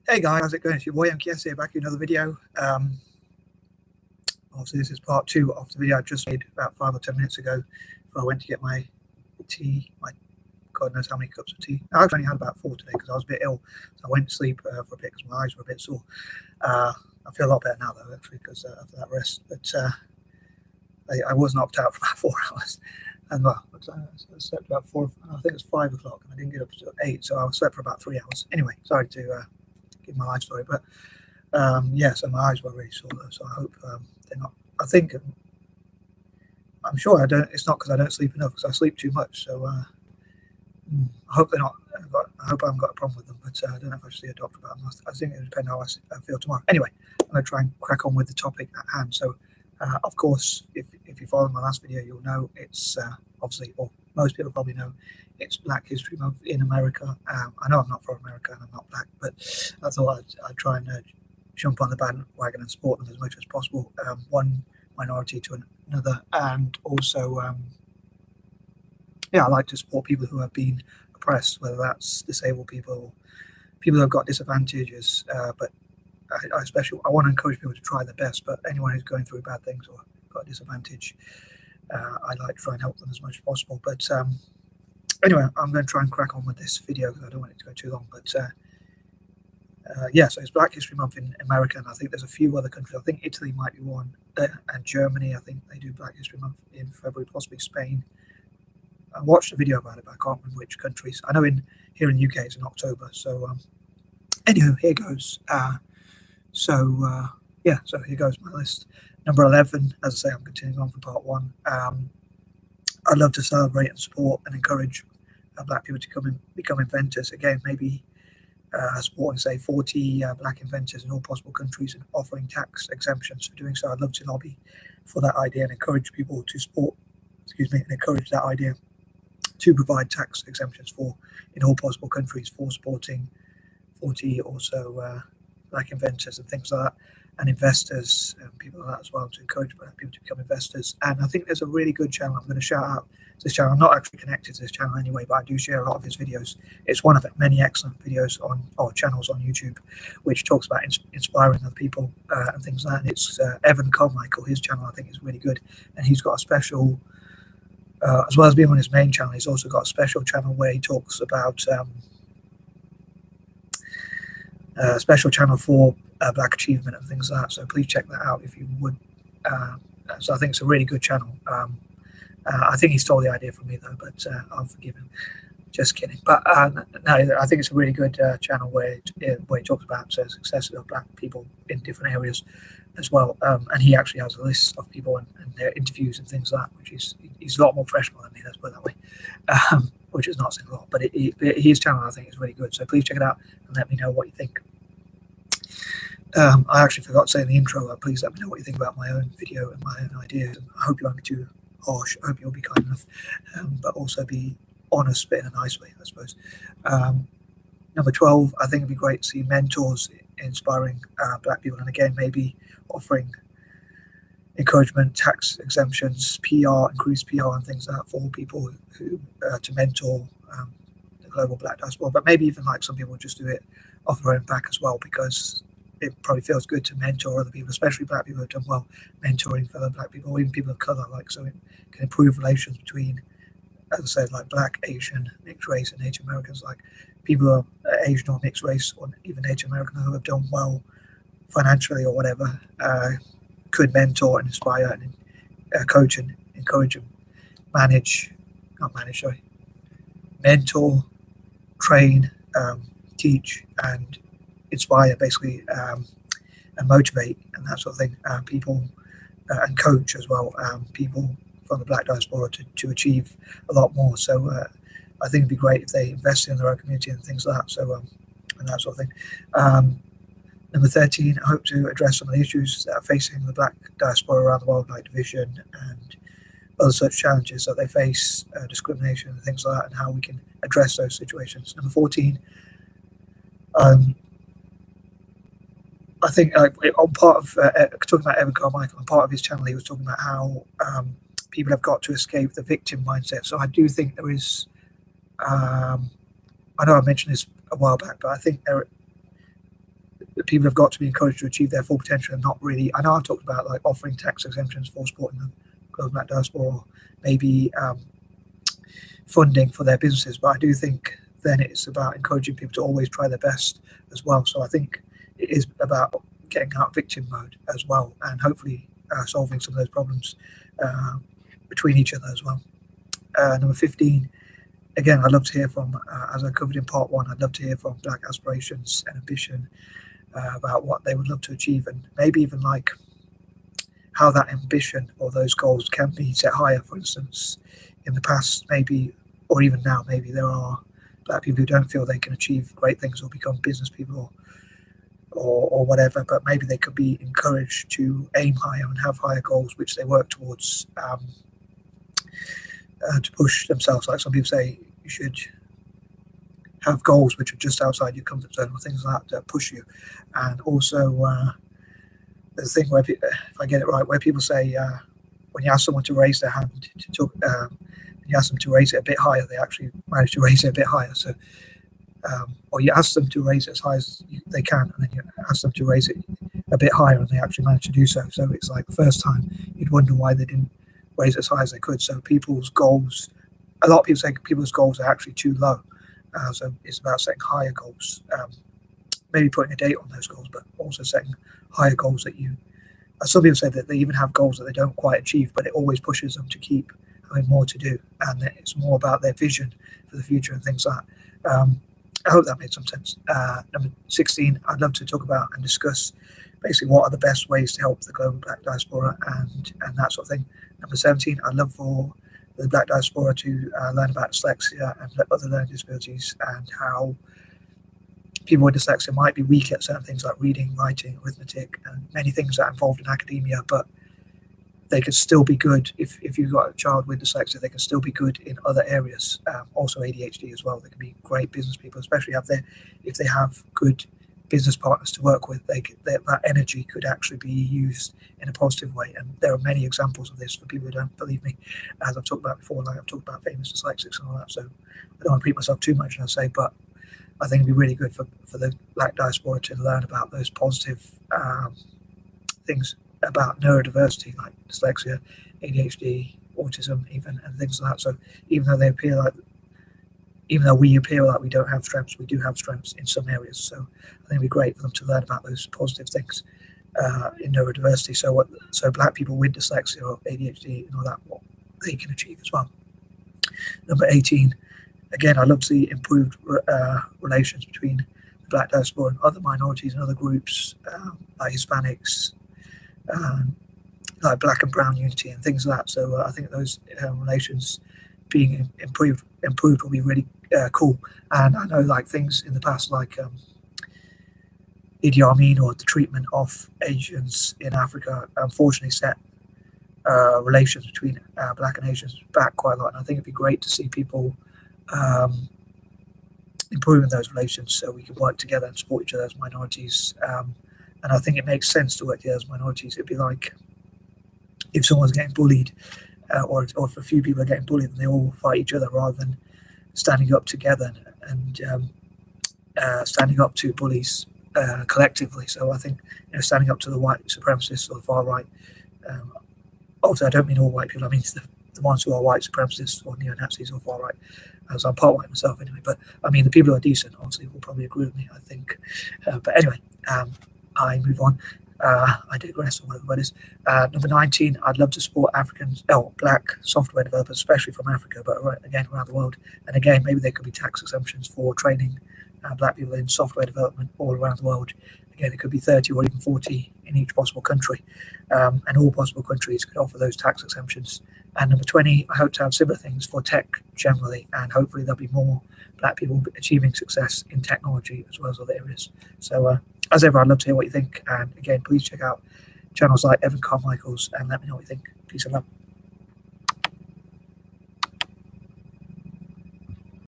Hey guys, how's it going? It's your boy M.K.S here, back with another video. Obviously this is part 2 of the video I just made about 5 or 10 minutes ago before I went to get my tea, my God knows how many cups of tea. I actually only had about 4 today because I was a bit ill, so I went to sleep for a bit because my eyes were a bit sore. I feel a lot better now though, actually, because after that rest, but I was knocked out for about 4 hours. And well, I slept about 4, I think it was 5 o'clock, and I didn't get up until 8, so I slept for about 3 hours. Anyway, sorry to give my life story, but yeah, so my eyes were really sore though, so I hope they're not. I'm sure I don't. It's not because I don't sleep enough, because I sleep too much. So I hope they're not. I hope I haven't got a problem with them, but I don't know if I should see a doctor about them. I think it will depend how I feel tomorrow. Anyway, I'm going to try and crack on with the topic at hand. So, of course, if you followed my last video, you'll know it's obviously, or most people probably know, it's Black History Month in America. I know I'm not from America and I'm not black, but I thought I'd try and jump on the bandwagon and support them as much as possible, one minority to another, and also yeah, I like to support people who have been oppressed, whether that's disabled people or people who have got disadvantages, but I want to encourage people to try their best, but anyone who's going through bad things or got a disadvantage, I like to try and help them as much as possible. But anyway, I'm going to try and crack on with this video because I don't want it to go too long. But yeah, so it's Black History Month in America, and I think there's a few other countries. I think Italy might be one, and Germany. I think they do Black History Month in February, possibly Spain. I watched a video about it, but I can't remember which countries. I know here in the UK it's in October. So anyway, here goes. Yeah, so here goes my list. Number 11, as I say, I'm continuing on from part 1. I'd love to celebrate and support and encourage Black people to become inventors. Again, maybe supporting, say, 40 Black inventors in all possible countries and offering tax exemptions for doing so. I'd love to lobby for that idea and encourage people to encourage that idea to provide tax exemptions in all possible countries for supporting 40 also Black inventors and things like that, and investors and people like that as well, to encourage Black people to become investors. And I think there's a really good channel. I'm going to shout out this channel. I'm not actually connected to this channel anyway, but I do share a lot of his videos. It's one of many excellent videos or channels on YouTube which talks about inspiring other people and things like that. And it's Evan Carmichael. His channel I think is really good, and he's got a special as well as being on his main channel, he's also got a special channel where he talks about a special channel for Black achievement and things like that. So please check that out if you would. So I think it's a really good channel. I think he stole the idea from me though, but I'll forgive him. Just kidding. But no, I think it's a really good channel where he talks about successes of Black people in different areas as well. And he actually has a list of people and their interviews and things like that, which he's a lot more professional than me, let's put it that way. Which is not saying a lot, but his channel I think is really good. So please check it out and let me know what you think. I actually forgot to say in the intro, please let me know what you think about my own video and my own ideas. I hope you won't be too harsh. I hope you'll be kind enough, but also be honest, but in a nice way, I suppose. Number 12, I think it'd be great to see mentors inspiring Black people, and again, maybe offering encouragement, tax exemptions, PR, increased PR and things like that for people who to mentor the global Black diaspora. But maybe even like some people just do it off their own back as well, because it probably feels good to mentor other people, especially Black people who have done well mentoring fellow Black people, or even people of color, like, so it can improve relations between, as I said, like Black, Asian, mixed race and Native Americans. Like people who are Asian or mixed race or even Native American who have done well financially or whatever, could mentor and inspire and coach and encourage and mentor, train, teach and inspire, basically, and motivate and that sort of thing, people, and coach as well, people from the Black diaspora to achieve a lot more. So I think it'd be great if they invested in their own community and things like that. So and that sort of thing. Number 13, I hope to address some of the issues that are facing the Black diaspora around the world, like division and other such challenges that they face, discrimination and things like that, and how we can address those situations. Number 14, I think on part of talking about Evan Carmichael, on part of his channel, he was talking about how people have got to escape the victim mindset. So I do think there is, I know I mentioned this a while back, but I think people have got to be encouraged to achieve their full potential and not really. I know I talked about like offering tax exemptions for supporting the Global Black Diaspora, or maybe funding for their businesses, but I do think then it's about encouraging people to always try their best as well. So I think it is about getting out of victim mode as well, and hopefully solving some of those problems between each other as well. Number 15, again, I'd love to hear from, as I covered in part 1, I'd love to hear from Black aspirations and ambition about what they would love to achieve, and maybe even like how that ambition or those goals can be set higher. For instance, in the past, maybe, or even now, maybe there are Black people who don't feel they can achieve great things or become business people or whatever, but maybe they could be encouraged to aim higher and have higher goals which they work towards to push themselves. Like some people say, you should have goals which are just outside your comfort zone or things like that push you. And also there's a thing where, if I get it right, where people say when you ask someone to raise their hand to talk, when you ask them to raise it a bit higher, they actually manage to raise it a bit higher. So or you ask them to raise it as high as they can, and then you ask them to raise it a bit higher, and they actually manage to do so. So it's like the first time you'd wonder why they didn't raise it as high as they could. So people's goals, a lot of people say people's goals are actually too low. So it's about setting higher goals, maybe putting a date on those goals, but also setting higher goals that you, some people say that they even have goals that they don't quite achieve, but it always pushes them to keep having more to do. And it's more about their vision for the future and things like that. I hope that made some sense. Number 16, I'd love to talk about and discuss basically what are the best ways to help the global Black diaspora and that sort of thing. Number 17, I'd love for the Black diaspora to learn about dyslexia and other learning disabilities, and how people with dyslexia might be weak at certain things like reading, writing, arithmetic, and many things that are involved in academia, but they can still be good. If you've got a child with dyslexia, they can still be good in other areas. Also ADHD as well. They can be great business people, especially if they have good business partners to work with. That energy could actually be used in a positive way. And there are many examples of this for people who don't believe me, as I've talked about before. Like I've talked about famous dyslexics and all that. So I don't want to repeat myself too much, I say, but I think it'd be really good for the Black diaspora to learn about those positive things about neurodiversity, like dyslexia, ADHD, autism, even, and things like that. So even though we appear like we don't have strengths, we do have strengths in some areas. So I think it'd be great for them to learn about those positive things in neurodiversity. So Black people with dyslexia or ADHD and all that, what they can achieve as well. Number 18, again, I'd love to see improved relations between the Black diaspora and other minorities and other groups, like Hispanics, like Black and brown unity and things like that. So I think those relations being improved will be really cool. And I know like things in the past, like Idi Amin or the treatment of Asians in Africa, unfortunately set relations between Black and Asians back quite a lot. And I think it'd be great to see people improving those relations so we can work together and support each other as minorities. And I think it makes sense to work together as minorities. It'd be like if someone's getting bullied, or if a few people are getting bullied, and they all fight each other rather than standing up together and standing up to bullies collectively. So I think standing up to the white supremacists or the far right. Obviously, I don't mean all white people. I mean the ones who are white supremacists or neo-Nazis or far right. As I'm part white myself anyway. But I mean the people who are decent, honestly, will probably agree with me, I think. But anyway. I move on. I digress, or whatever it is. Number 19, I'd love to support Black software developers, especially from Africa, but again, around the world. And again, maybe there could be tax exemptions for training Black people in software development all around the world. Again, it could be 30 or even 40 in each possible country. And all possible countries could offer those tax exemptions. And number 20, I hope to have similar things for tech generally, and hopefully there'll be more Black people achieving success in technology as well as other areas. So as ever, I'd love to hear what you think. And again, please check out channels like Evan Carmichael's and let me know what you think. Peace and love.